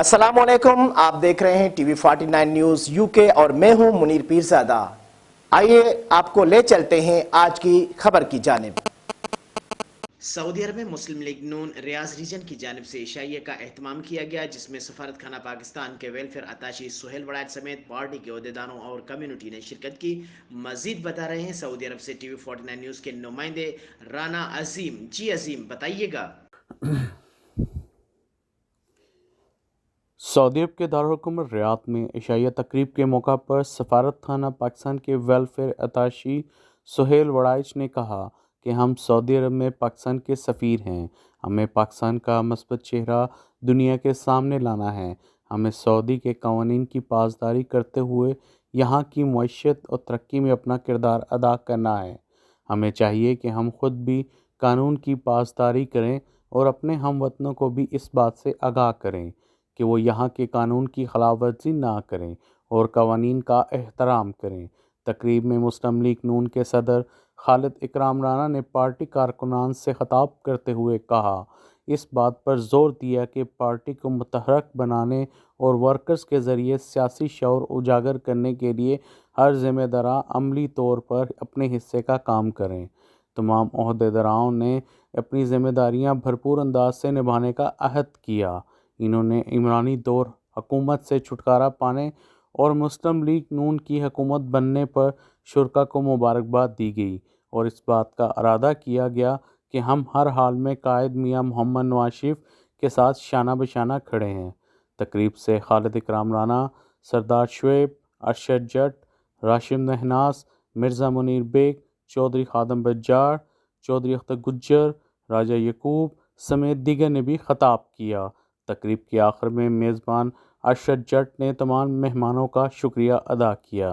अस्सलाम वालेकुम, आप देख रहे हैं टीवी 49 न्यूज यूके और मैं हूं मुनीर पीरजादा। आइए आपको ले चलते हैं आज की खबर की जानिब। सऊदी अरब में मुस्लिम लीग नून रियाज रीजन की जानिब से इशाइया का एहतमाम किया गया, जिसमें सफारत खाना पाकिस्तान के वेलफेयर अताशी सुहेल वड़ायत समेत पार्टी के अहदेदारों और कम्युनिटी ने शिरकत की। मजीद बता रहे हैं सऊदी अरब से टीवी 49 न्यूज के नुमाइंदे राना अजीम। जी अजीम, बताइएगा। सऊदी अरब के दारुल रियाद में इशाइया तकरीब के मौका पर सफारत खाना पाकिस्तान के वेलफेयर अताशी सुहेल वड़ाइच ने कहा कि हम सऊदी अरब में पाकिस्तान के सफ़ीर हैं। हमें पाकिस्तान का मस्बत चेहरा दुनिया के सामने लाना है। हमें सऊदी के कवानीन की पासदारी करते हुए यहाँ की मईशत और तरक्की में अपना किरदार अदा करना है। हमें चाहिए कि हम खुद भी कानून की पासदारी करें और अपने हमवतनों को भी इस बात से आगाह करें कि वो यहाँ के कानून की खिलाफवर्जी ना करें और कवानीन का एहतराम करें। तकरीब में मुस्लिम लीग नून के सदर खालिद इकराम राना ने पार्टी कारकुनान से खिताब करते हुए कहा, इस बात पर जोर दिया कि पार्टी को मुतहर्रिक बनाने और वर्कर्स के ज़रिए सियासी शऊर उजागर करने के लिए हर ज़िम्मेदार अमली तौर पर अपने हिस्से का काम करें। तमाम ओहदेदारों ने अपनी ज़िम्मेदारियां भरपूर अंदाज से निभाने का अहद किया। इन्होंने इमरानी दौर हुकूमत से छुटकारा पाने और मुस्लिम लीग नून की हुकूमत बनने पर शुरका को मुबारकबाद दी गई और इस बात का इरादा किया गया कि हम हर हाल में कायद मियां मोहम्मद नवाज शरीफ के साथ शाना बशाना खड़े हैं। तकरीब से खालिद इकराम राना, सरदार शुएब, अरशद जट, राशिद महनास, मिर्ज़ा मुनीर बेग, चौधरी खादम बज्जार, चौधरी अख्तर गुज्जर, राजा यकूब समेत दीगर ने भी खिताब किया। तकरीब के आखिर में मेज़बान अरशद जट ने तमाम मेहमानों का शुक्रिया अदा किया।